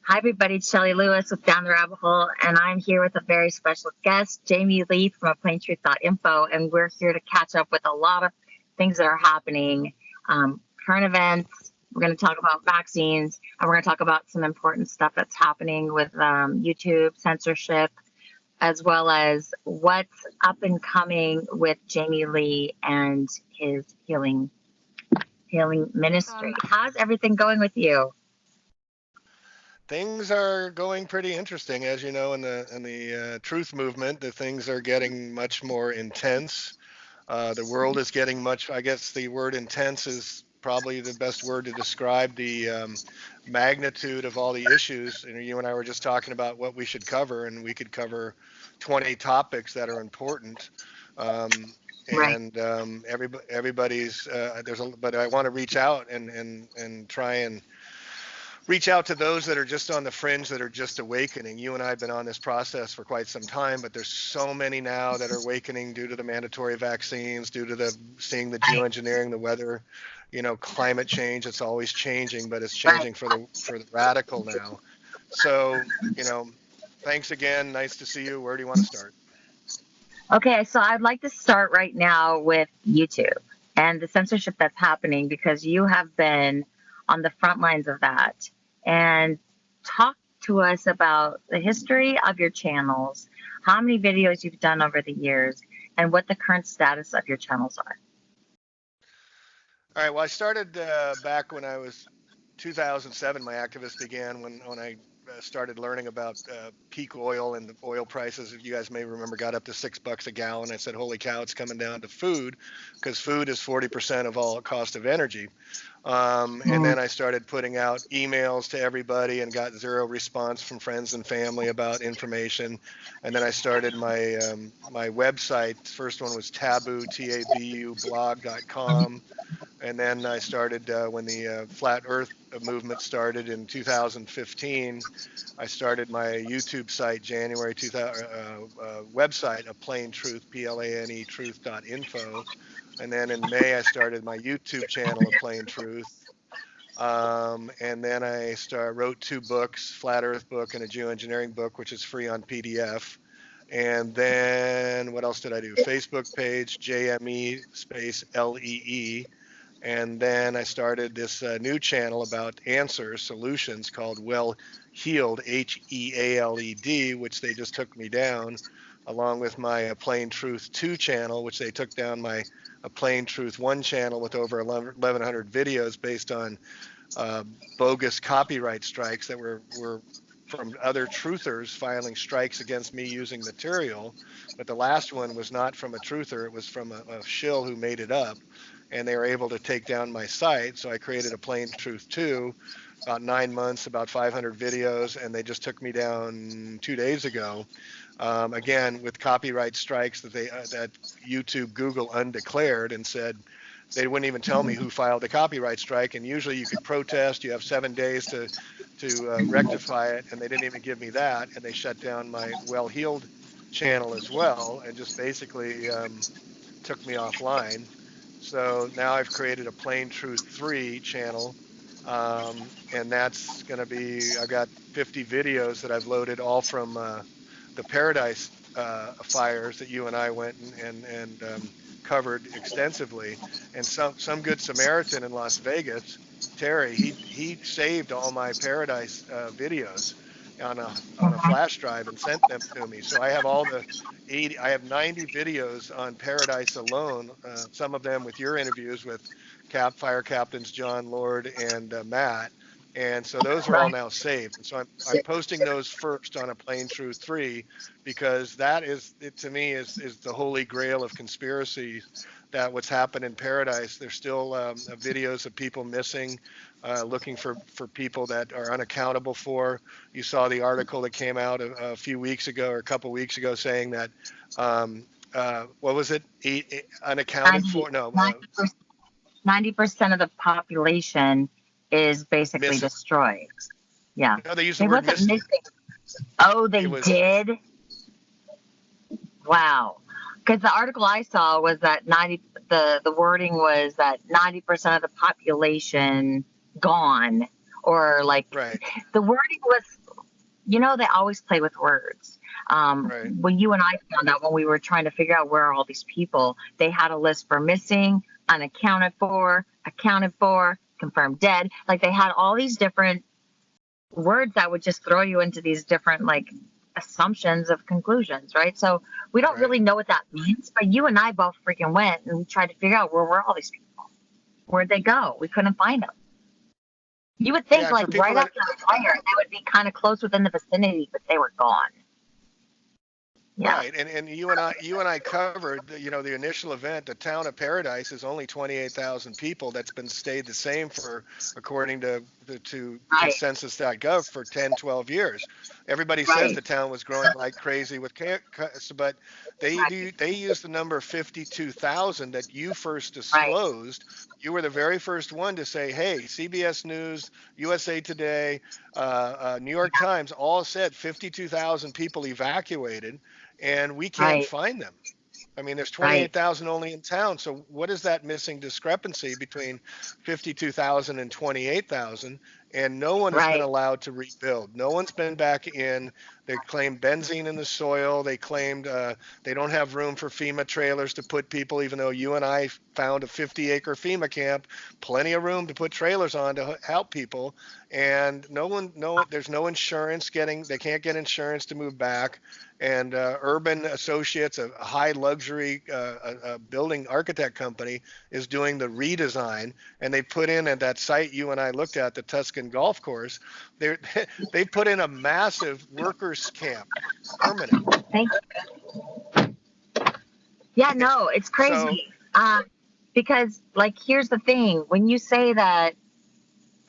Hi, everybody. It's Shelly Lewis with Down the Rabbit Hole, and I'm here with a very special guest, Jamie Lee from plaintruth.info, and we're here to catch up with a lot of things that are happening, current events. We're going to talk about vaccines, and we're going to talk about some important stuff that's happening with YouTube censorship, as well as what's up and coming with Jamie Lee and his healing ministry. How's everything going with you? Things are going pretty interesting, as you know, in the truth movement. The things are getting much more intense. The world is getting much. I guess the word intense is probably the best word to describe the magnitude of all the issues. You and I were just talking about what we should cover, and we could cover 20 topics that are important. Right. Everybody's but I want to reach out and try and reach out to those that are just on the fringe, that are just awakening. You and I have been on this process for quite some time, but there's so many now that are awakening due to the mandatory vaccines, due to seeing the geoengineering, the weather, climate change. It's always changing, but it's changing for the radical now. So, thanks again. Nice to see you. Where do you want to start? Okay, so I'd like to start right now with YouTube and the censorship that's happening, because you have been on the front lines of that. And talk to us about the history of your channels, how many videos you've done over the years, and what the current status of your channels are. All right, well, I started back when I was 2007. My activist began when I started learning about peak oil, and the oil prices, you guys may remember, got up to $6 a gallon. I said, holy cow, it's coming down to food, because food is 40% of all cost of energy. And then I started putting out emails to everybody and got zero response from friends and family about information. And then I started my my website. First one was taboo, T-A-B-U, blog.com. And then I started when the Flat Earth movement started in 2015. I started my YouTube site, January 2000, website of Plain Truth, P-L-A-N-E, truth.info. And then in May, I started my YouTube channel of Plain Truth. And then I wrote 2 books, Flat Earth book and a geoengineering book, which is free on PDF. And then what else did I do? Facebook page, JME space LEE. And then I started this new channel about answers, solutions, called Well Healed, HEALED, which they just took me down, along with my Plain Truth 2 channel, which they took down my Plain Truth 1 channel with over 1,100 videos based on bogus copyright strikes that were from other truthers filing strikes against me using material. But the last one was not from a truther, it was from a shill who made it up. And they were able to take down my site. So I created a Plain Truth 2, about 9 months, about 500 videos, and they just took me down 2 days ago. Again, with copyright strikes that YouTube, Google undeclared, and said they wouldn't even tell me who filed the copyright strike. And usually you could protest, you have 7 days to rectify it, and they didn't even give me that. And they shut down my Well Healed channel as well, and just basically took me offline. So now I've created a Plain Truth 3 channel, and that's going to be, I've got 50 videos that I've loaded, all from the Paradise fires that you and I went and covered extensively. And some good Samaritan in Las Vegas, Terry, he saved all my Paradise videos on a flash drive and sent them to me. So I have I have 90 videos on Paradise alone, some of them with your interviews with fire captains John Lord and Matt. And so those are all now saved. And so I'm posting those first on a Plain Truth 3, because that is, to me, is the holy grail of conspiracy. That what's happened in Paradise, there's still videos of people missing, looking for people that are unaccountable for. You saw the article that came out a few weeks ago, or a couple weeks ago, saying that, what was it? Unaccounted for? No. 90% of the population is basically missing. Destroyed. Yeah. No, they used the word missing. Oh, they did? Wow. Because the article I saw was that the wording was that 90% of the population gone, or like Right. the wording was, they always play with words. Right. When you and I found out when we were trying to figure out where are all these people, they had a list for missing, unaccounted for, accounted for, confirmed dead. Like they had all these different words that would just throw you into these different like assumptions of conclusions, right? So we don't Right. really know what that means, but you and I both freaking went and we tried to figure out where were all these people? Where'd they go? We couldn't find them. You would Yeah. think And for like people right that after the fire, they would be kind of close within the vicinity, but they were gone. Yeah. Right, and you and I covered the initial event. The town of Paradise is only 28,000 people. That's been stayed the same for, according to Right. census.gov, for 10, 12 years. Everybody says Right. the town was growing like crazy but they use the number 52,000 that you first Right. disclosed. You were the very first one to say, "Hey, CBS News, USA Today, New York Times all said 52,000 people evacuated." And we can't Right. find them. I mean, there's Right. 28,000 only in town. So what is that missing discrepancy between 52,000 and 28,000? And no one has been Right. allowed to rebuild. No one's been back in. They claimed benzene in the soil. They claimed they don't have room for FEMA trailers to put people, even though you and I found a 50-acre FEMA camp, plenty of room to put trailers on to help people. And there's no insurance they can't get insurance to move back. And Urban Associates, a high luxury building architect company, is doing the redesign. And they put in at that site you and I looked at, the Tuscan Golf Course, they they put in a massive workers camp, permanent. Thank you. Yeah, no, it's So crazy. Because like here's the thing, when you say that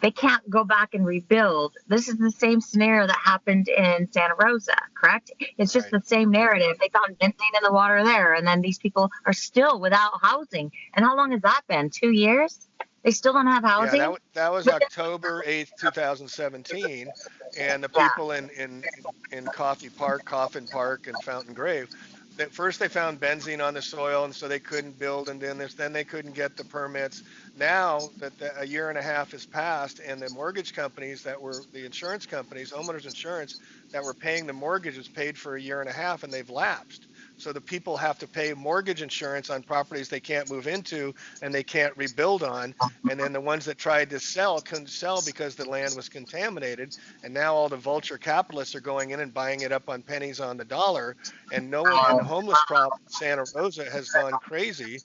they can't go back and rebuild, this is the same scenario that happened in Santa Rosa, correct? It's just right, the same right. narrative. They found benzene in the water there, and then these people are still without housing. And how long has that been? 2 years? They still don't have Yeah, housing? that was But October 8th, 2017, and the yeah, people in Coffin Park, and Fountain Grave, that first they found benzene on the soil, and so they couldn't build, and then they couldn't get the permits. Now that a year and a half has passed, and the mortgage companies that were the insurance companies, homeowners insurance, that were paying the mortgages paid for a year and a half, and they've lapsed. So the people have to pay mortgage insurance on properties they can't move into and they can't rebuild on. And then the ones that tried to sell couldn't sell because the land was contaminated. And now all the vulture capitalists are going in and buying it up on pennies on the dollar. And no one, and the homeless problem in Santa Rosa has gone crazy.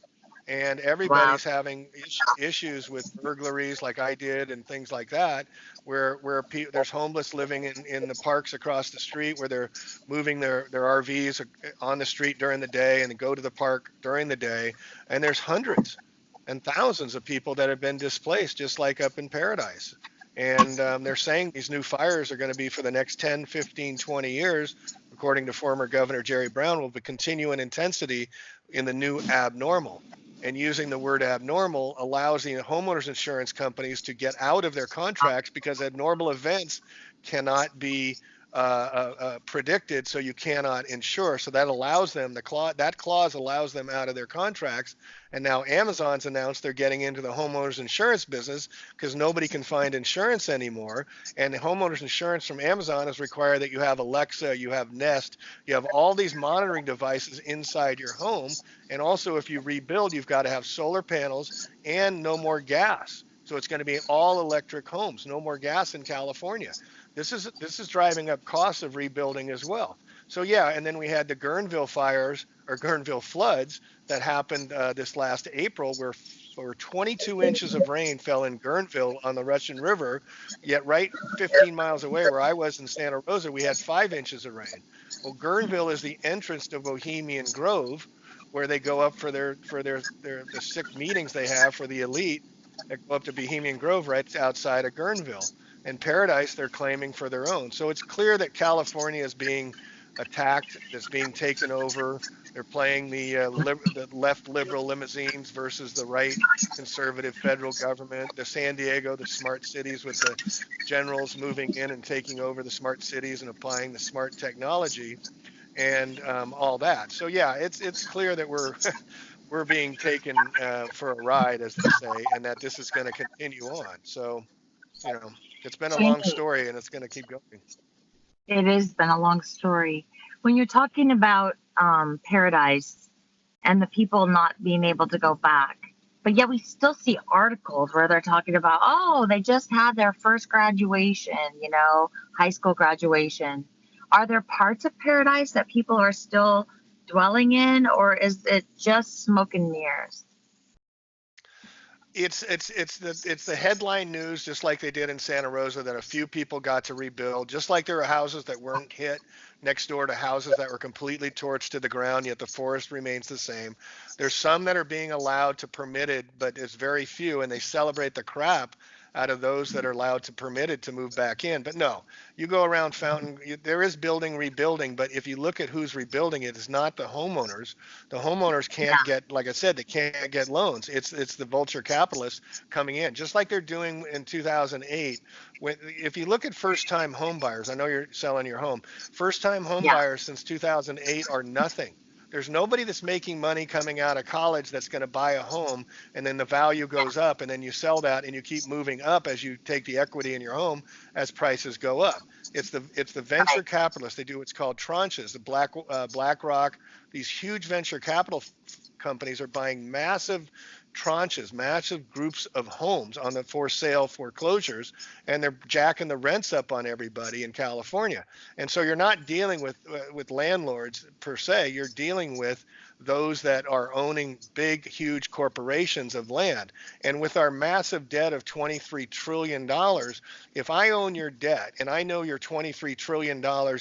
And wow, everybody's having issues with burglaries like I did and things like that, there's homeless living in the parks across the street where they're moving their RVs on the street during the day and go to the park during the day. And there's hundreds and thousands of people that have been displaced, just like up in Paradise. And they're saying these new fires are going to be for the next 10, 15, 20 years, according to former Governor Jerry Brown, will continue in intensity in the new abnormal. And using the word abnormal allows the homeowners insurance companies to get out of their contracts because abnormal events cannot be predicted, so you cannot insure. So that allows them that clause allows them out of their contracts. And now Amazon's announced they're getting into the homeowners insurance business because nobody can find insurance anymore. And the homeowners insurance from Amazon is required that you have Alexa, you have Nest, you have all these monitoring devices inside your home. And also, if you rebuild, you've got to have solar panels and no more gas. So it's going to be all electric homes, no more gas in California. This is driving up costs of rebuilding as well. So yeah, and then we had the Guerneville fires or Guerneville floods that happened this last April, where 22 inches of rain fell in Guerneville on the Russian River. Yet right 15 miles away, where I was in Santa Rosa, we had 5 inches of rain. Well, Guerneville is the entrance to Bohemian Grove, where they go up for the sick meetings they have for the elite that go up to Bohemian Grove right outside of Guerneville. And Paradise, they're claiming for their own. So it's clear that California is being attacked, that's being taken over. They're playing the left liberal limousines versus the right conservative federal government. The San Diego, the smart cities with the generals moving in and taking over the smart cities and applying the smart technology and all that. So yeah, it's clear that we're being taken for a ride, as they say, and that this is going to continue on. So, you know, It's been a long Jamie, story, and it's going to keep going. it has been a long story. When you're talking about paradise and the people not being able to go back, but yet we still see articles where they're talking about, oh, they just had their first graduation, high school graduation. Are there parts of paradise that people are still dwelling in, or is it just smoke and mirrors? It's the headline news, just like they did in Santa Rosa, that a few people got to rebuild, just like there are houses that weren't hit next door to houses that were completely torched to the ground, yet the forest remains the same. There's some that are being allowed to permitted, but it's very few, and they celebrate the crap out of those that are allowed to permitted to move back in. But no, you go around Fountain, there is building rebuilding, but if you look at who's rebuilding it, it's not the homeowners. The homeowners can't Yeah, get, like I said, they can't get loans. It's the vulture capitalists coming in, just like they're doing in 2008. If you look at first-time home buyers, I know you're selling your home. First-time home yeah, buyers since 2008 are nothing. There's nobody that's making money coming out of college that's going to buy a home, and then the value goes up, and then you sell that and you keep moving up as you take the equity in your home as prices go up. It's the venture right. capitalists. They do what's called tranches. The BlackRock, these huge venture capital companies are buying massive tranches, massive groups of homes on the for sale foreclosures, and they're jacking the rents up on everybody in California. And so you're not dealing with landlords per se. You're dealing with those that are owning big, huge corporations of land. And with our massive debt of $23 trillion, if I own your debt and I know you're $23 trillion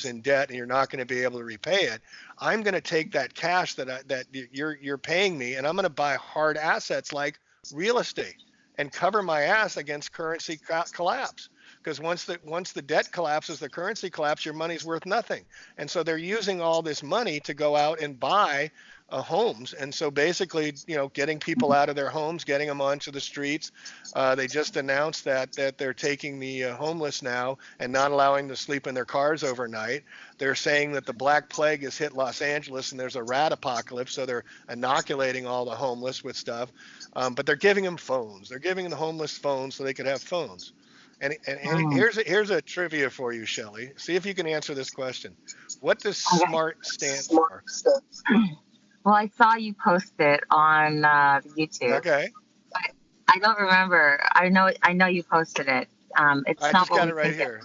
in debt and you're not going to be able to repay it, I'm going to take that cash that you're paying me, and I'm going to buy hard assets like real estate and cover my ass against currency collapse. Because once the debt collapses, the currency collapses, your money's worth nothing. And so they're using all this money to go out and buy homes. And so basically, getting people out of their homes, getting them onto the streets. They just announced that they're taking the homeless now and not allowing them to sleep in their cars overnight. They're saying that the Black Plague has hit Los Angeles and there's a rat apocalypse, so they're inoculating all the homeless with stuff. But they're giving them phones. They're giving the homeless phones so they could have phones. And Mm, here's a trivia for you, Shelly. See if you can answer this question. What does okay. SMART stand for? Well, I saw you post it on YouTube. Okay, But I don't remember. I know you posted it. It's I not just what got we it right think it. here.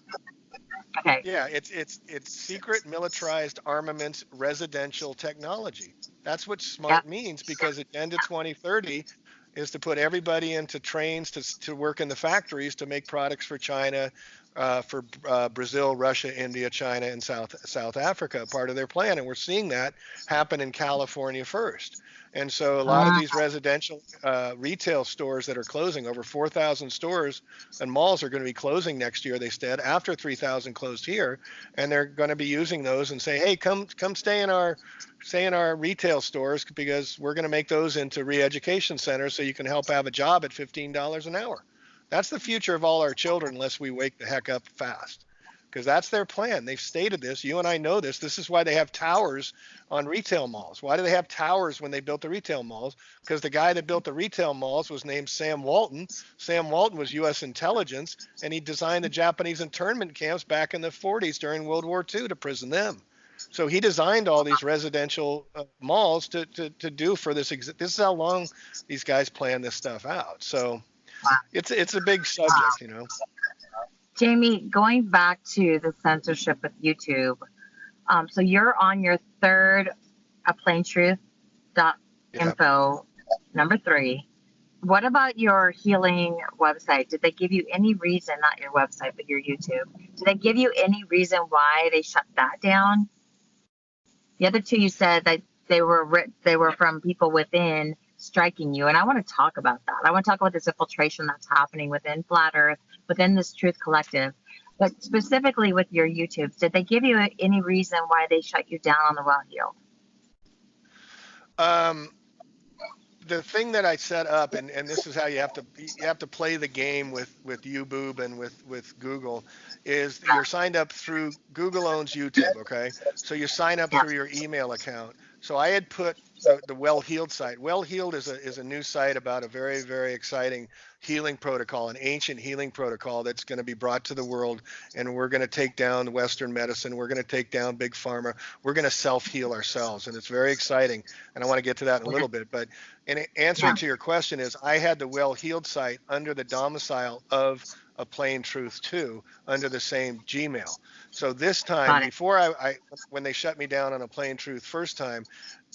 Okay. Yeah, it's secret militarized armaments residential technology. That's what Yep. SMART means, because Agenda 2030 is to put everybody into trains to work in the factories to make products for China, for Brazil, Russia, India, China, and South Africa, part of their plan. And we're seeing that happen in California first. And so a lot of Mm, these residential retail stores that are closing, over 4,000 stores and malls are going to be closing next year, they said, after 3,000 closed here. And they're going to be using those and say, hey, come stay in our retail stores, because we're going to make those into re-education centers so you can help have a job at $15 an hour. That's the future of all our children, unless we wake the heck up fast, because that's their plan. They've stated this. You and I know this. This is why they have towers on retail malls. Why do they have towers when they built the retail malls? Because the guy that built the retail malls was named Sam Walton. Sam Walton was U.S. intelligence, and he designed the Japanese internment camps back in the 40s during World War II to prison them. So he designed all these residential malls to do for this. This is how long these guys plan this stuff out. So wow. it's a big subject. Jamie, going back to the censorship with YouTube. So you're on your third, a plain truth dot Yeah. info, number 3. What about your healing website? Did they give you any reason, not your website, but your YouTube? Did they give you any reason why they shut that down? The other two, you said that they were from people within striking you, and I want to talk about that. I want to talk about this infiltration that's happening within Flat Earth, within this Truth Collective, but specifically with your YouTube. Did they give you any reason why they shut you down on the well heeled? Um, the thing that I set up, and this is how you have to play the game with YouBoob and with Google, is you're signed up through Google owns YouTube, okay? So you sign up Yeah, through your email account. So I had put the Well Healed site. Well Healed is a new site about a very, very exciting healing protocol, an ancient healing protocol that's going to be brought to the world. And we're going to take down Western medicine. We're going to take down big pharma. We're going to self-heal ourselves. And it's very exciting. And I want to get to that in a little bit. But in answering to your question is, I had the Well Healed site under the domicile of a Plain Truth 2 under the same Gmail. So this time, before when they shut me down on a Plain Truth first time,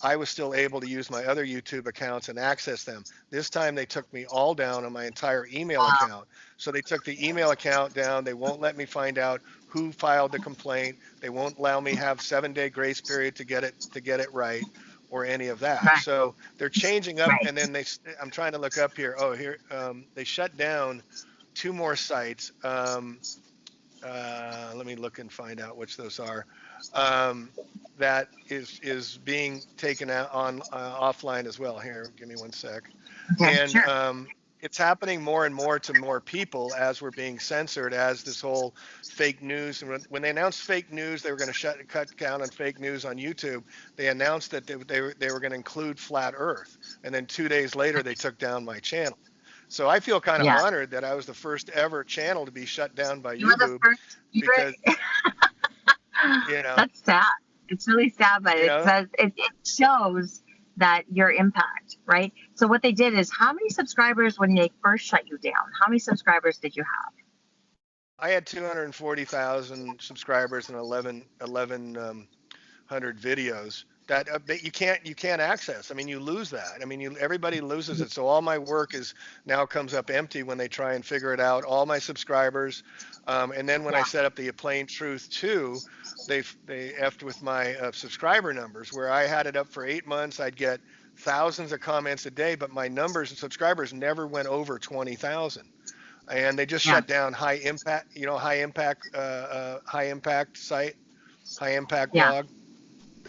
I was still able to use my other YouTube accounts and access them. This time they took me all down on my entire email account. So they took the email account down. They won't let me find out who filed the complaint. They won't allow me have 7-day grace period to get it right or any of that. So they're changing up, and then I'm trying to look up here. Oh, here they shut down 2 more sites. Let me look and find out which those are. That is being taken out on offline as well. Here, give me 1 sec. Okay, and sure. It's happening more and more to more people as we're being censored, as this whole fake news. And when they announced fake news, they were going to cut down on fake news on YouTube. They announced that they were going to include flat Earth, and then 2 days later they took down my channel. So I feel kind of honored that I was the first ever channel to be shut down by YouTube, because that's sad. It's really sad, but it says it shows that your impact, right? So what they did is, how many subscribers when they first shut you down? How many subscribers did you have? I had 240,000 subscribers and 1,100 videos that you can't access. I mean, you lose that. I mean, everybody loses it. So all my work now comes up empty when they try and figure it out. All my subscribers, and then when I set up the Plain Truth 2, they effed with my subscriber numbers, where I had it up for 8 months. I'd get thousands of comments a day, but my numbers and subscribers never went over 20,000. And they just shut down high impact site, high impact blog.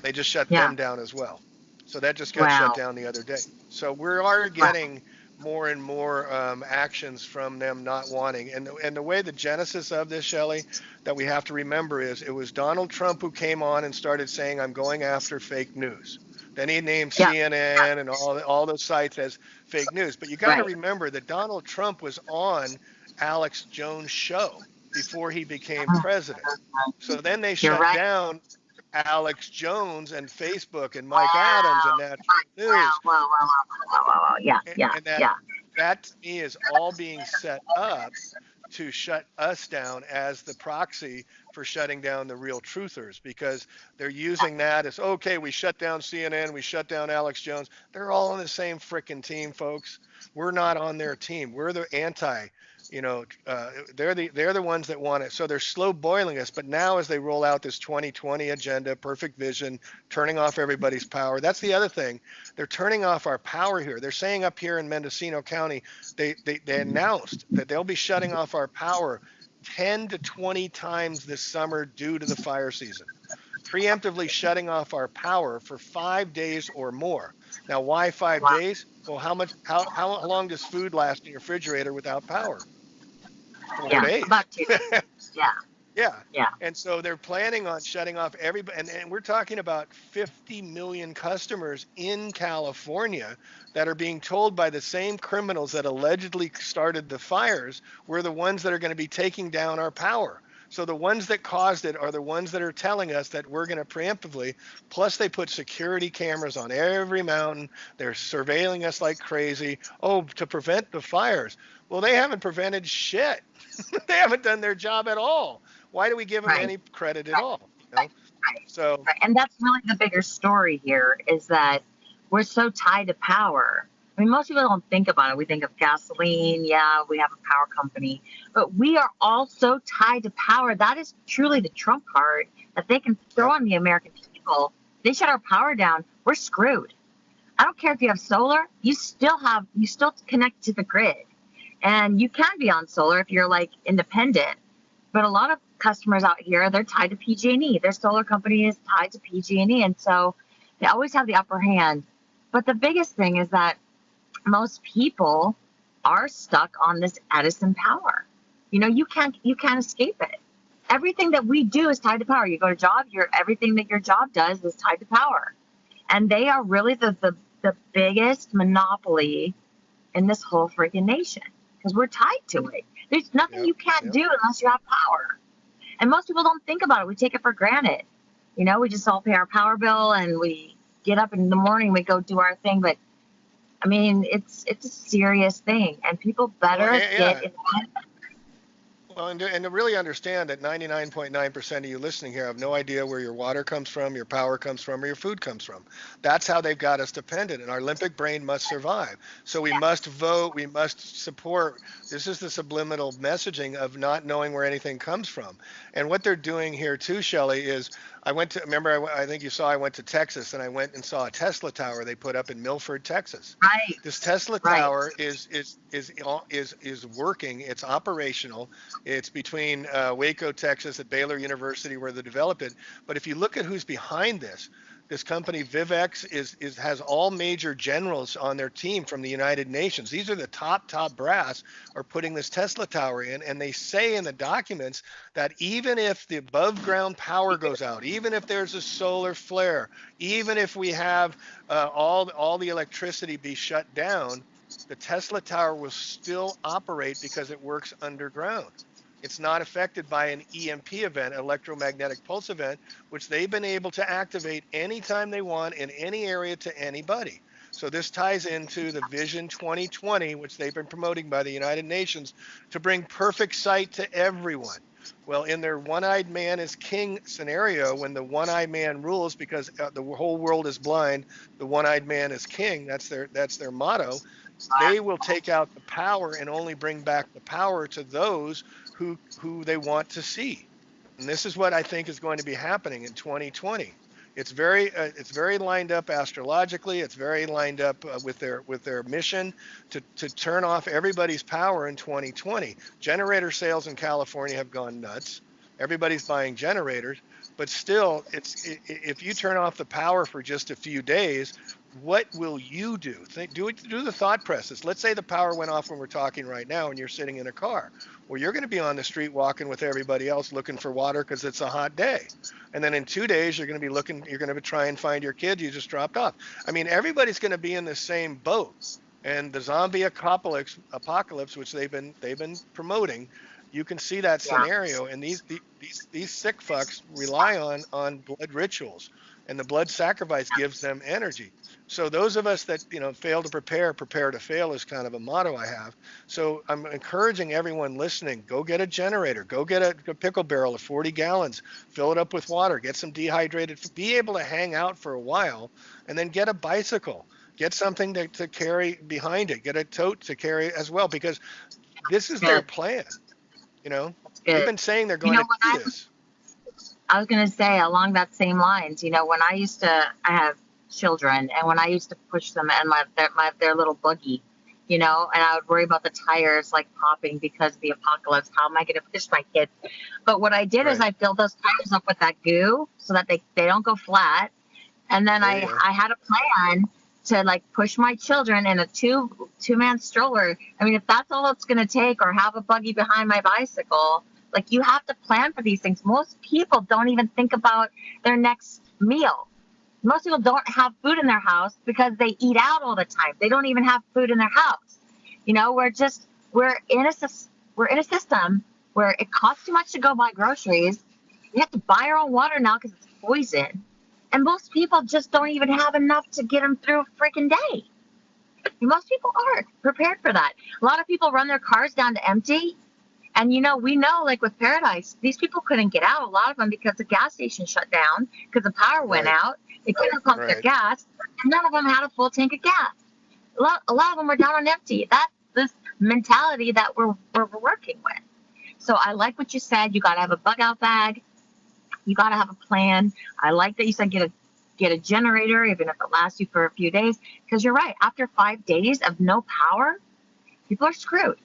They just shut them down as well. So that just got shut down the other day. So we are getting more and more actions from them not wanting. And the way the genesis of this, Shelly, that we have to remember is, it was Donald Trump who came on and started saying, I'm going after fake news. Then he named CNN and all those sites as fake news. But you got to remember that Donald Trump was on Alex Jones' show before he became president. So then they shut down Alex Jones and Facebook and Mike Adams and Natural News. And that to me is all being set up to shut us down as the proxy for shutting down the real truthers, because they're using that as, okay, we shut down CNN, we shut down Alex Jones. They're all on the same frickin' team, folks. We're not on their team. We're the anti. They're the ones that want it. So they're slow boiling us. But now, as they roll out this 2020 agenda, perfect vision, turning off everybody's power. That's the other thing. They're turning off our power here. They're saying up here in Mendocino County, they announced that they'll be shutting off our power 10 to 20 times this summer due to the fire season. Preemptively shutting off our power for 5 days or more. Now, why 5 days? Well, how long does food last in your refrigerator without power? 4 days. About 2 days. Yeah. And so they're planning on shutting off everybody. And we're talking about 50 million customers in California that are being told by the same criminals that allegedly started the fires, we're the ones that are going to be taking down our power. So the ones that caused it are the ones that are telling us that we're going to preemptively. Plus, they put security cameras on every mountain. They're surveilling us like crazy. Oh, to prevent the fires. Well, they haven't prevented shit. They haven't done their job at all. Why do we give them any credit at all? So, and that's really the bigger story here, is that we're so tied to power. I mean, most people don't think about it. We think of gasoline. Yeah, we have a power company. But we are all so tied to power. That is truly the Trump card that they can throw on the American people. They shut our power down, we're screwed. I don't care if you have solar. You still connect to the grid. And you can be on solar if you're like independent. But a lot of customers out here, they're tied to PG&E. Their solar company is tied to PG&E. And so they always have the upper hand. But the biggest thing is that most people are stuck on this Edison power. You can't escape it. Everything that we do is tied to power. You go to job, everything that your job does is tied to power. And they are really the biggest monopoly in this whole freaking nation because we're tied to it. There's nothing Yep. you can't Yep. do unless you have power. And most people don't think about it. We take it for granted. We just all pay our power bill and we get up in the morning, we go do our thing. But I mean, it's a serious thing, and people Well, better get yeah. in. Well, and to really understand that 99.9% of you listening here have no idea where your water comes from, your power comes from, or your food comes from. That's how they've got us dependent, and our limbic brain must survive. So we must vote, we must support. This is the subliminal messaging of not knowing where anything comes from. And what they're doing here too, Shelly, is remember, I think you saw I went to Texas, and I went and saw a Tesla tower they put up in Milford, Texas. Right, This Tesla right. tower is working. It's operational. It's between Waco, Texas, at Baylor University, where they developed it. But if you look at who's behind this company Vivex has all major generals on their team from the United Nations. These are the top brass are putting this Tesla tower in, and they say in the documents that even if the above ground power goes out, even if there's a solar flare, even if we have all the electricity be shut down, the Tesla tower will still operate because it works underground. It's not affected by an EMP event, electromagnetic pulse event, which they've been able to activate anytime they want in any area to anybody. So this ties into the Vision 2020, which they've been promoting by the United Nations to bring perfect sight to everyone. Well, in their one-eyed man is king scenario, when the one-eyed man rules because the whole world is blind, the one-eyed man is king. That's their motto. They will take out the power and only bring back the power to those who they want to see. And this is what I think is going to be happening in 2020. It's very lined up astrologically. It's very lined up with their mission to turn off everybody's power in 2020. Generator sales in California have gone nuts. Everybody's buying generators, but still, if you turn off the power for just a few days, what will you do? Do the thought process. Let's say the power went off when we're talking right now, and you're sitting in a car. Well, you're going to be on the street walking with everybody else looking for water because it's a hot day. And then in 2 days, you're going to be trying to find your kid you just dropped off. I mean, everybody's going to be in the same boat. And the zombie apocalypse, which they've been promoting, you can see that Yeah. scenario. And these sick fucks rely on blood rituals, and the blood sacrifice gives them energy. So those of us that fail to prepare to fail is kind of a motto I have. So I'm encouraging everyone listening, go get a generator, go get a pickle barrel of 40 gallons, fill it up with water, get some dehydrated, be able to hang out for a while, and then get a bicycle, get something to carry behind it, get a tote to carry as well, because this is their Good. plan. That's They've good. been saying they're going to When do this. I was going to say along that same lines, when I have children, and when I used to push them in their little buggy, and I would worry about the tires like popping because of the apocalypse. How am I going to push my kids? But what I did is Right. I filled those tires up with that goo so that they don't go flat. And then There you go. I had a plan to like push my children in a two-man stroller. I mean, if that's all it's going to take, or have a buggy behind my bicycle, like, you have to plan for these things. Most people don't even think about their next meal. Most people don't have food in their house because they eat out all the time. They don't even have food in their house. We're in a system where it costs too much to go buy groceries. We have to buy our own water now because it's poison. And most people just don't even have enough to get them through a freaking day. Most people aren't prepared for that. A lot of people run their cars down to empty. And we know, like with Paradise, these people couldn't get out, a lot of them, because the gas station shut down, because the power went Right. out. They couldn't pump their Right. gas, and none of them had a full tank of gas. A lot of them were down on empty. That's this mentality that we're working with. So I like what you said. You got to have a bug out bag. You got to have a plan. I like that you said get a generator, even if it lasts you for a few days, because you're right. After 5 days of no power, people are screwed.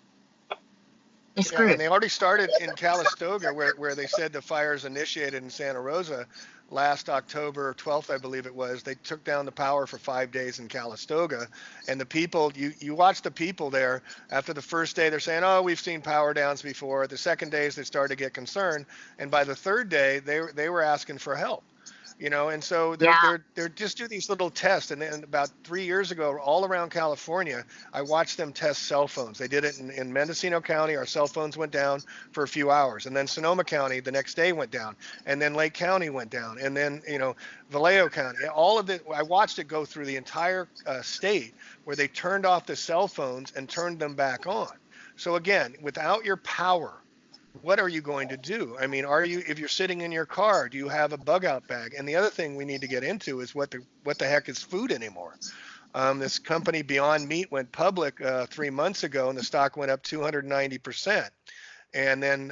They're Yeah, and screwed. they already started in Calistoga, where they said the fires initiated in Santa Rosa last October 12th, I believe it was. They took down the power for 5 days in Calistoga, and the people, you watch the people there. After the first day, they're saying, "Oh, we've seen power downs before." The second days, they started to get concerned, and by the third day, they were asking for help. And so Yeah. they're just do these little tests. And then about 3 years ago, all around California, I watched them test cell phones. They did it in Mendocino County. Our cell phones went down for a few hours, and then Sonoma County the next day went down, and then Lake County went down, and then Vallejo County. All of it. I watched it go through the entire state where they turned off the cell phones and turned them back on. So again, without your power, what are you going to do? I mean, if you're sitting in your car, do you have a bug out bag? And the other thing we need to get into is what the heck is food anymore? This company Beyond Meat went public 3 months ago, and the stock went up 290%. And then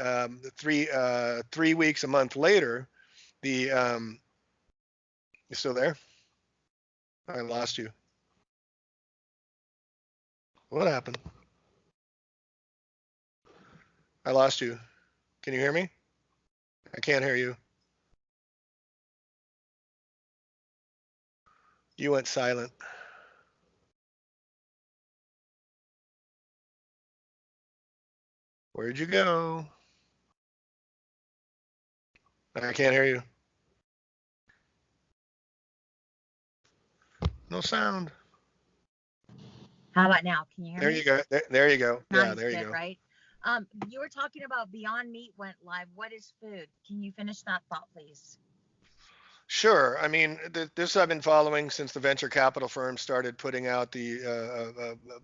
3 weeks, a month later, the you still there? I lost you. What happened? I lost you. Can you hear me? I can't hear you. You went silent. Where'd you go? I can't hear you. No sound. How about now? Can you hear There me? you go. There you go. Now Yeah, he's there you good, go. right? You were talking about Beyond Meat went live. What is food? Can you finish that thought, please? Sure. I mean, this I've been following since the venture capital firms started putting out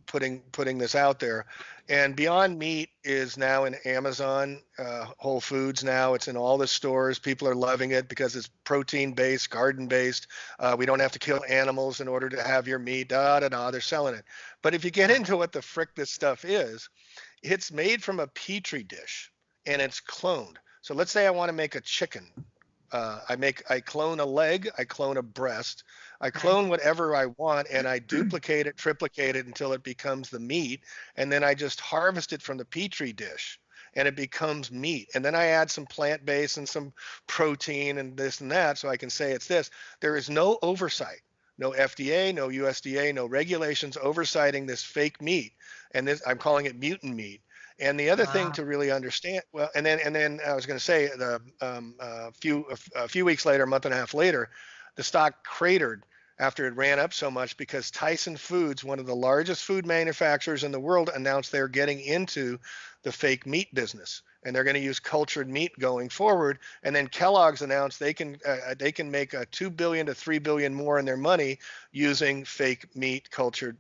putting this out there. And Beyond Meat is now in Amazon, Whole Foods now. It's in all the stores. People are loving it because it's protein based, garden based. We don't have to kill animals in order to have your meat. Da da da. They're selling it. But if you get into what the frick this stuff is, it's made from a petri dish and it's cloned. So let's say I want to make a chicken. I clone a leg, I clone a breast, I clone whatever I want, and I duplicate it, triplicate it until it becomes the meat, and then I just harvest it from the petri dish, and it becomes meat. And then I add some plant base and some protein and this and that, so I can say it's this. There is no oversight, no FDA, no USDA, no regulations oversighting this fake meat, and this I'm calling it mutant meat. And the other thing to really understand, well, and then I was going to say a few weeks later, a month and a half later, the stock cratered after it ran up so much because Tyson Foods, one of the largest food manufacturers in the world, announced they're getting into the fake meat business, and they're going to use cultured meat going forward. And then Kellogg's announced they can make a 2 billion to 3 billion more in their money using fake meat, cultured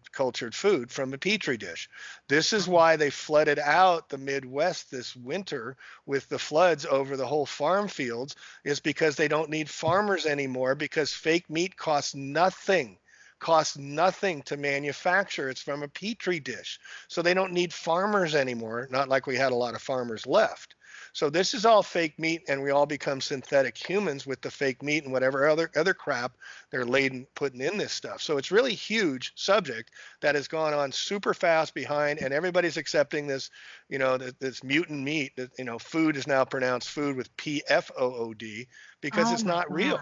food from a petri dish. This is why they flooded out the Midwest this winter with the floods over the whole farm fields, is because they don't need farmers anymore, because fake meat costs nothing to manufacture. It's from a petri dish. So they don't need farmers anymore, not like we had a lot of farmers left. So this is all fake meat, and we all become synthetic humans with the fake meat and whatever other crap they're putting in this stuff. So it's really huge subject that has gone on super fast behind, and everybody's accepting this, this mutant meat. That food is now pronounced food with PFOOD because it's not real.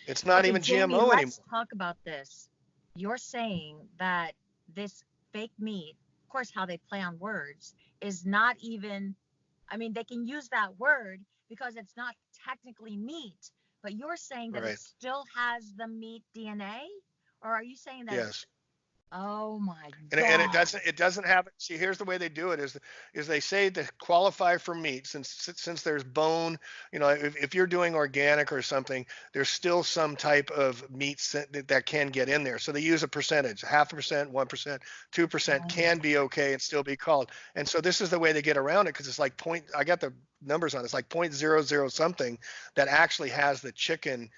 It's not even Jamie, GMO let's anymore. talk about this. You're saying that this fake meat, of course, how they play on words, is not even, I mean, they can use that word because it's not technically meat, but you're saying that it still has the meat DNA? Or are you saying that Yes. Oh my And God. it doesn't have. See, here's the way they do it: is they say to qualify for meat, since there's bone. If you're doing organic or something, there's still some type of meat that can get in there. So they use a percentage: 0.5%, 1%, 2% can be okay and still be called. And so this is the way they get around it, because it's like I got the numbers on it. It's like 0.00 something that actually has the chicken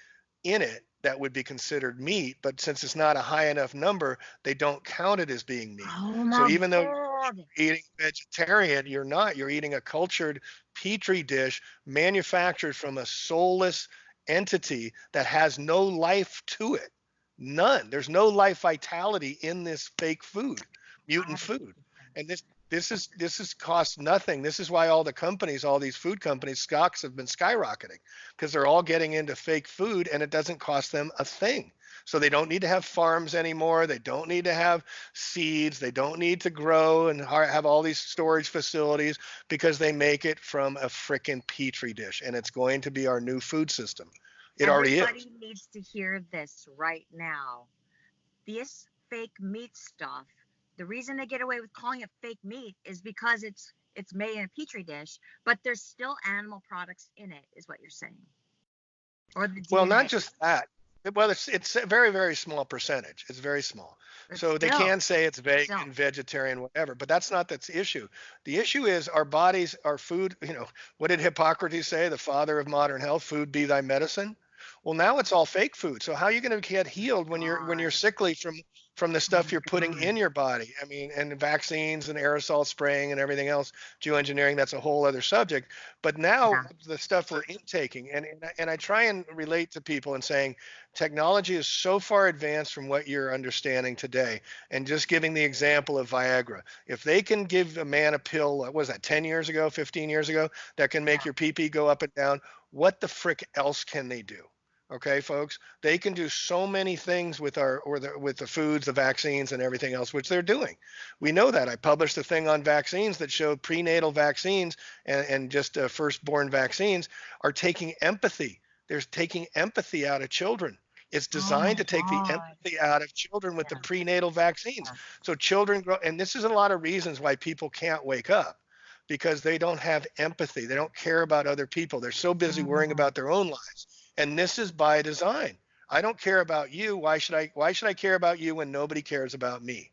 in it that would be considered meat, but since it's not a high enough number, they don't count it as being meat. Oh So my even though God. you're eating vegetarian, you're eating a cultured petri dish manufactured from a soulless entity that has no life to it. None. There's no life vitality in this fake food, mutant food. And this is cost nothing. This is why all these food companies, stocks have been skyrocketing, because they're all getting into fake food and it doesn't cost them a thing. So they don't need to have farms anymore. They don't need to have seeds. They don't need to grow and have all these storage facilities, because they make it from a frickin' petri dish, and it's going to be our new food system. It already is. Everybody needs to hear this right now. This fake meat stuff, the reason they get away with calling it fake meat is because it's made in a petri dish, but there's still animal products in it, is what you're saying. Or the Well, not DNA. just that. Well, it's a very, very small percentage. It's very small. But So they still, can say it's still. vegan, vegetarian, whatever, but that's not the issue. The issue is our bodies, our food. What did Hippocrates say? The father of modern health: "Food be thy medicine." Well, now it's all fake food. So how are you going to get healed when you're God. sickly from the Oh stuff my you're putting God. in your body? I mean, and vaccines and aerosol spraying and everything else, geoengineering, that's a whole other subject. But now Yeah. the stuff we're intaking, and I try and relate to people and saying technology is so far advanced from what you're understanding today. And just giving the example of Viagra, if they can give a man a pill, what was that, 10 years ago, 15 years ago, that can make Yeah. your pee go up and down, what the frick else can they do? Okay, folks, they can do so many things with with the foods, the vaccines, and everything else, which they're doing. We know that. I published a thing on vaccines that showed prenatal vaccines and just firstborn vaccines are taking empathy. They're taking empathy out of children. It's Oh my designed to take the God. empathy out of children with the Yeah. prenatal vaccines. Yeah. So children grow, and this is a lot of reasons why people can't wake up because they don't have empathy. They don't care about other people. They're so busy worrying Mhm. about their own lives. And this is by design. I don't care about you. Why should I care about you when nobody cares about me?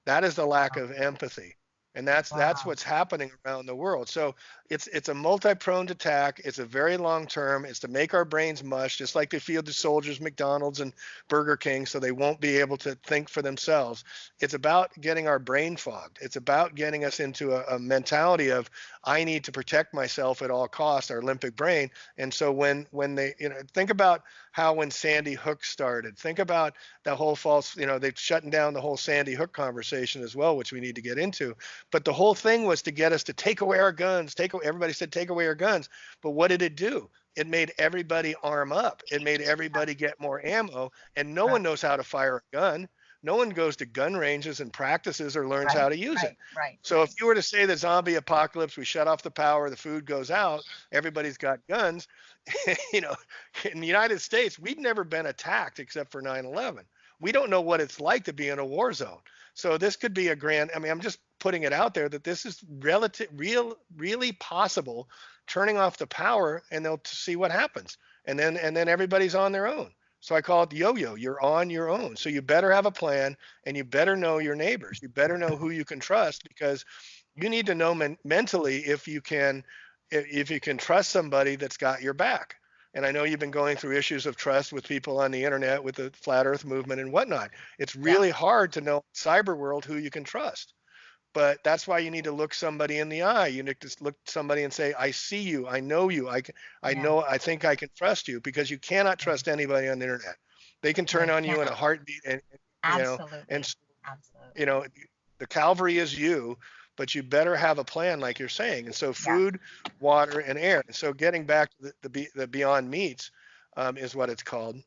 That is the lack Wow. of empathy. And that's Wow. what's happening around the world. So it's a multi-pronged attack. It's a very long term. It's to make our brains mush, just like they feed the soldiers McDonald's and Burger King, so they won't be able to think for themselves. It's about getting our brain fogged. It's about getting us into a mentality of I need to protect myself at all costs, our limbic brain. And so when they think about how when Sandy Hook started, think about the whole false, they've shutting down the whole Sandy Hook conversation as well, which we need to get into. But the whole thing was to get us to take away our guns. Everybody said take away our guns. But what did it do? It made everybody arm up. It made everybody get more ammo, and no one Right. knows how to fire a gun. No one goes to gun ranges and practices or learns how Right. to use it. Right. Right. So if you were to say the zombie apocalypse, we shut off the power, the food goes out, everybody's got guns, you know, in the United States, we've never been attacked except for 9/11. We don't know what it's like to be in a war zone. So this could be I'm just putting it out there that this is really possible, turning off the power and they'll see what happens. And then everybody's on their own. So I call it yo-yo. You're on your own. So you better have a plan and you better know your neighbors. You better know who you can trust because you need to know mentally if you can trust somebody that's got your back. And I know you've been going through issues of trust with people on the internet with the flat earth movement and whatnot. It's Yeah. really hard to know in cyber world who you can trust. But that's why you need to look somebody in the eye. You need to look somebody and say, I see you, I know you, I Yeah. know, I think I can trust you, because you cannot trust anybody on the internet. They can turn They on you in can't. a heartbeat and Absolutely. and you Absolutely. know, the Calvary is you, but you better have a plan, like you're saying. And so, Yeah. food, water, and air. And so, getting back to the Beyond Meats is what it's called.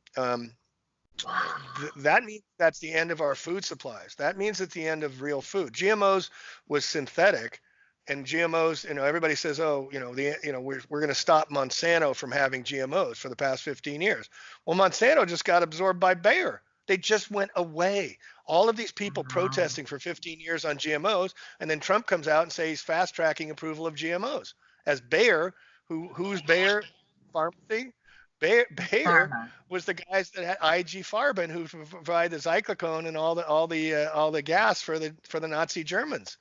That means that's the end of our food supplies. That means it's the end of real food. GMOs was synthetic, and GMOs. Everybody says, oh, we're going to stop Monsanto from having GMOs for the past 15 years. Well, Monsanto just got absorbed by Bayer. They just went away. All of these people Wow. protesting for 15 years on GMOs, and then Trump comes out and says he's fast tracking approval of GMOs. As Bayer, who's Bayer Pharmacy? Bayer Pharma. was the guys that had IG Farben, who provide the cyclone and all the gas for the Nazi Germans.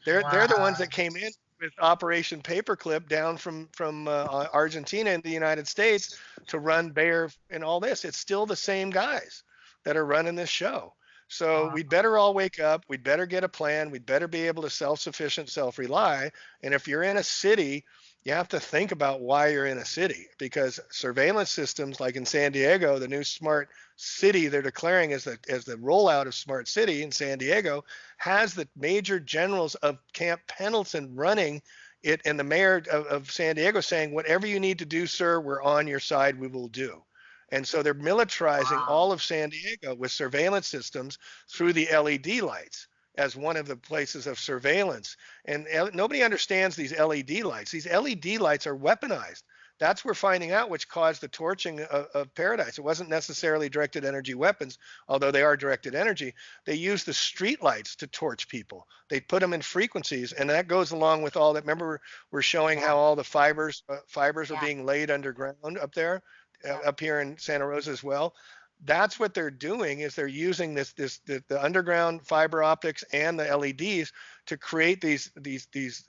They're the ones Wow. that came in with Operation Paperclip down from Argentina in the United States to run Bayer and all this. It's still the same guys that are running this show. So Wow. we'd better all wake up. We'd better get a plan. We'd better be able to self-sufficient, self-rely. And if you're in a city, you have to think about why you're in a city, because surveillance systems like in San Diego, the new smart city they're declaring as the rollout of smart city in San Diego, has the major generals of Camp Pendleton running it, and the mayor of San Diego saying, whatever you need to do, sir, we're on your side, we will do. And so they're militarizing Wow. all of San Diego with surveillance systems through the LED lights as one of the places of surveillance. And nobody understands these LED lights. These LED lights are weaponized. That's we're finding out, which caused the torching of paradise. It wasn't necessarily directed energy weapons, although they are directed energy. They used the street lights to torch people. They put them in frequencies, and that goes along with all that. Remember, we're showing how all the fibers are being laid underground up there, up here in Santa Rosa as well. That's what they're doing, is they're using the underground fiber optics and the LEDs to create these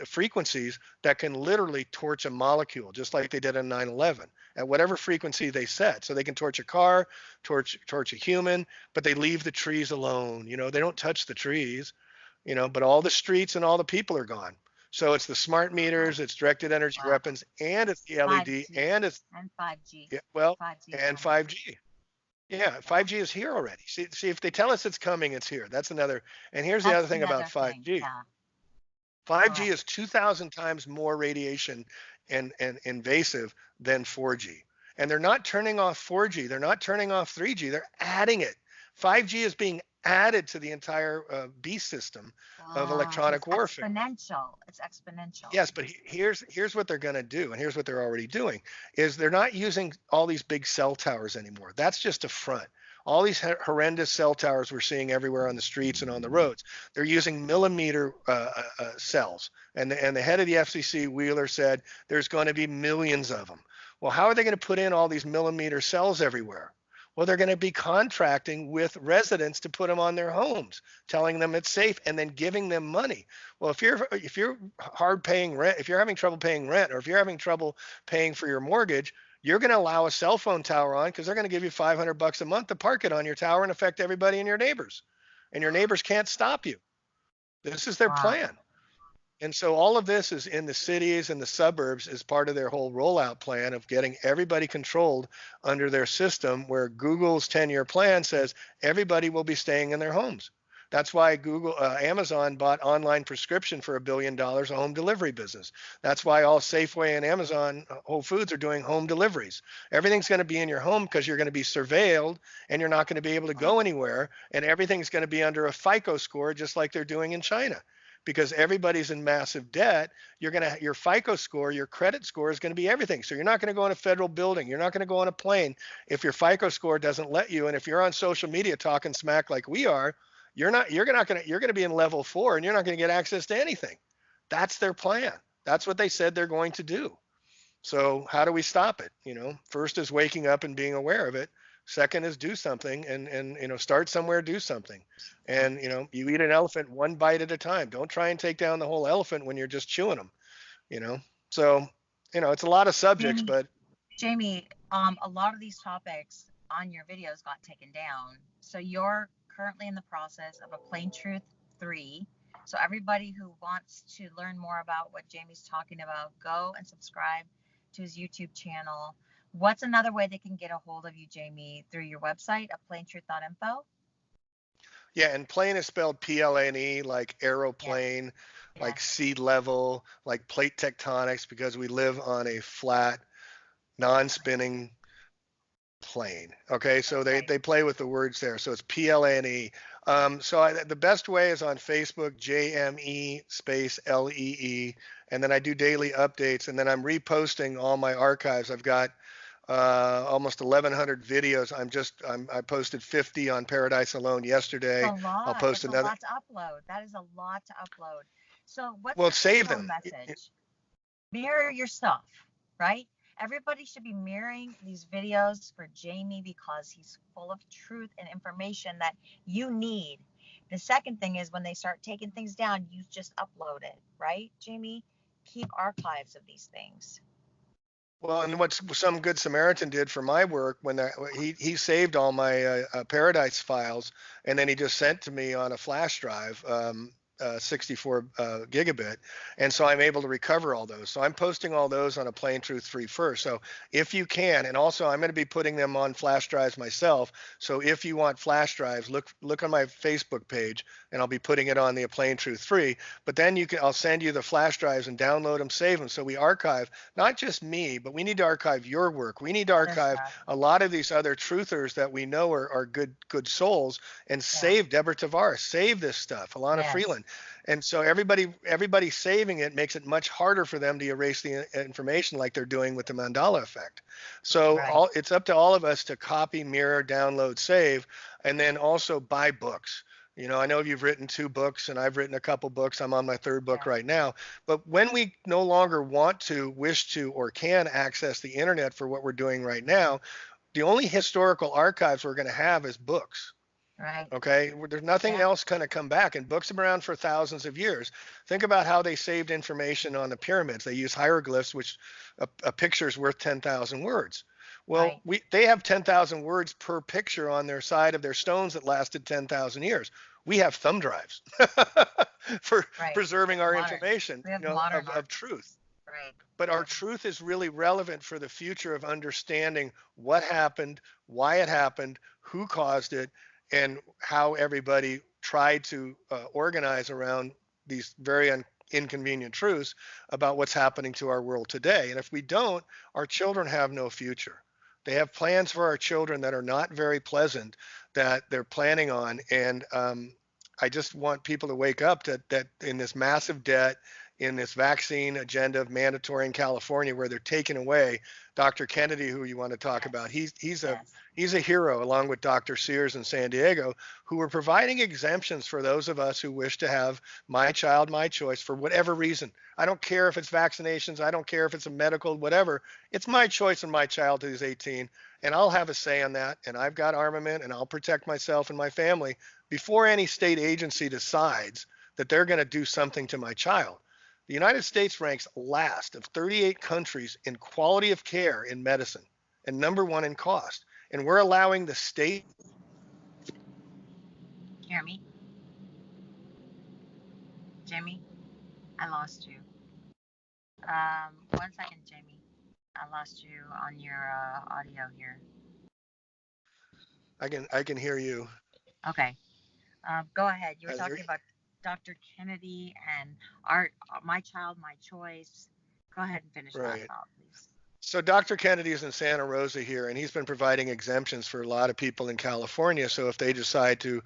frequencies that can literally torch a molecule, just like they did on 9/11 at whatever frequency they set. So they can torch a car, torch a human, but they leave the trees alone. You know, they don't touch the trees. You know, but all the streets and all the people are gone. So it's the smart meters, it's directed energy weapons, and it's the LED, 5G. and it's 5G. yeah, well, 5G and 5G. Yeah, 5G is here already. See, if they tell us it's coming, it's here. That's another. And here's the other thing about 5G. Yeah. 5G is 2,000 times more radiation and invasive than 4G. And they're not turning off 4G. They're not turning off 3G. They're adding it. 5G is being added to the entire beast system of electronic warfare. Exponential. It's exponential. Yes, but here's what they're going to do, and here's what they're already doing, is they're not using all these big cell towers anymore. That's just a front. All these horrendous cell towers we're seeing everywhere on the streets and on the roads, they're using millimeter cells. And the head of the FCC, Wheeler, said there's going to be millions of them. Well, how are they going to put in all these millimeter cells everywhere? Well, they're going to be contracting with residents to put them on their homes, telling them it's safe, and then giving them money. Well, if you're hard paying rent, if you're having trouble paying rent, or if you're having trouble paying for your mortgage, you're going to allow a cell phone tower on, because they're going to give you $500 a month to park it on your tower and affect everybody and your neighbors. And your neighbors can't stop you. This is their plan. And so all of this is in the cities and the suburbs as part of their whole rollout plan of getting everybody controlled under their system, where Google's 10-year plan says everybody will be staying in their homes. That's why Amazon bought online prescription for $1 billion, a home delivery business. That's why all Safeway and Amazon, Whole Foods are doing home deliveries. Everything's going to be in your home because you're going to be surveilled and you're not going to be able to go anywhere. And everything's going to be under a FICO score, just like they're doing in China. Because everybody's in massive debt, your FICO score, your credit score is going to be everything. So you're not going to go in a federal building. You're not going to go on a plane if your FICO score doesn't let you. And if you're on social media talking smack like we are, you're going to be in level 4, and you're not going to get access to anything. That's their plan. That's what they said they're going to do. So how do we stop it? You know, first is waking up and being aware of it. Second is do something, and you know, start somewhere, do something. And you know, you eat an elephant one bite at a time. Don't try and take down the whole elephant when you're just chewing them, you know. So, you know, it's a lot of subjects, but Jamie, a lot of these topics on your videos got taken down. So you're currently in the process of a Plain Truth 3. So everybody who wants to learn more about what Jamie's talking about, go and subscribe to his YouTube channel. What's another way they can get a hold of you, Jamie? Through your website at plaintruth.info? Yeah, and plane is spelled Plane, like aeroplane, like sea level, like plate tectonics, because we live on a flat, non-spinning plane. Okay, so they play with the words there. So it's Plane. The best way is on Facebook, JME space LEE, and then I do daily updates, and then I'm reposting all my archives. I've got almost 1,100 videos. I posted 50 on Paradise alone yesterday. That's a lot. I'll post another. That's a lot to upload. That is a lot to upload. So save them. Message? Mirror your stuff, right? Everybody should be mirroring these videos for Jamie, because he's full of truth and information that you need. The second thing is, when they start taking things down, you just upload it, right, Jamie? Keep archives of these things. Well, and what some good Samaritan did for my work, when he saved all my Paradise files, and then he just sent to me on a flash drive, 64 gigabit, and so I'm able to recover all those. So I'm posting all those on a Plain Truth 3 first. So if you can, and also I'm going to be putting them on flash drives myself. So if you want flash drives, look on my Facebook page, and I'll be putting it on the Plain Truth 3. But then I'll send you the flash drives and download them, save them. So we archive not just me, but we need to archive your work. We need to archive a lot of these other truthers that we know are good souls, and save Deborah Tavares, save this stuff, Alana Freeland. And so everybody saving it makes it much harder for them to erase the information like they're doing with the Mandela effect. So Right. it's up to all of us to copy, mirror, download, save, and then also buy books. I know you've written 2 books and I've written a couple books. I'm on my 3rd book Yeah. right now. But when we no longer want to, wish to, or can access the internet for what we're doing right now, the only historical archives we're going to have is books. Right. Okay, there's nothing Yeah. else going to come back, and books have been around for thousands of years. Think about how they saved information on the pyramids. They use hieroglyphs, which a picture is worth 10,000 words. Well, Right. they have 10,000 words per picture on their side of their stones that lasted 10,000 years. We have thumb drives for Right. preserving our Modern. information, We have modern of truth. archives. Right. But our truth is really relevant for the future of understanding what happened, why it happened, who caused it, and how everybody tried to organize around these very inconvenient truths about what's happening to our world today. And if we don't, our children have no future. They have plans for our children that are not very pleasant, that they're planning on. And I just want people to wake up that in this massive debt, in this vaccine agenda of mandatory in California, where they're taking away Dr. Kennedy, who you want to talk about. He's Yes. a hero, along with Dr. Sears in San Diego, who are providing exemptions for those of us who wish to have my child, my choice for whatever reason. I don't care if it's vaccinations. I don't care if it's a medical, whatever. It's my choice and my child who's 18, and I'll have a say on that. And I've got armament, and I'll protect myself and my family before any state agency decides that they're going to do something to my child. The United States ranks last of 38 countries in quality of care in medicine and #1 in cost. And we're allowing the state. Hear me? Jimmy? I lost you. 1 second, Jamie. I lost you on your audio here. I can hear you. Okay. Go ahead. You were Are there- talking about Dr. Kennedy and art, my child, my choice. Go ahead and finish that Right. thought, please. So Dr. Kennedy is in Santa Rosa here, and he's been providing exemptions for a lot of people in California. So if they decide to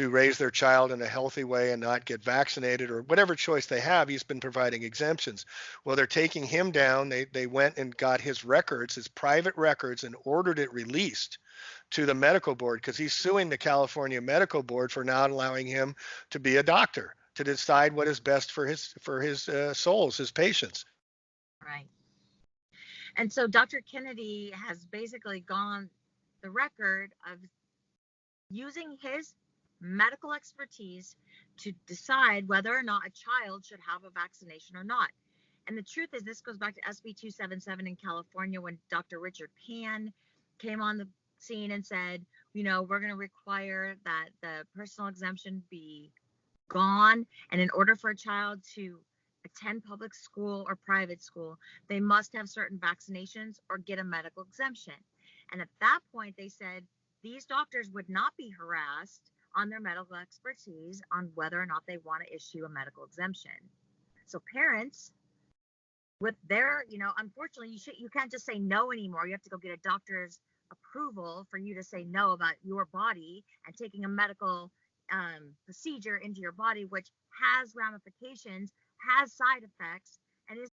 raise their child in a healthy way and not get vaccinated or whatever choice they have, he's been providing exemptions. Well, they're taking him down. They went and got his records, his private records, and ordered it released to the medical board because he's suing the California Medical Board for not allowing him to be a doctor to decide what is best for his souls, his patients. Right. And so Dr. Kennedy has basically gone the record of using his medical expertise to decide whether or not a child should have a vaccination or not. And the truth is, this goes back to SB 277 in California when Dr. Richard Pan came on the scene and said, we're going to require that the personal exemption be gone. And in order for a child to attend public school or private school, they must have certain vaccinations or get a medical exemption. And at that point, they said these doctors would not be harassed on their medical expertise on whether or not they want to issue a medical exemption. So parents, with their, unfortunately, you can't just say no anymore. You have to go get a doctor's approval for you to say no about your body and taking a medical procedure into your body, which has ramifications, has side effects, and is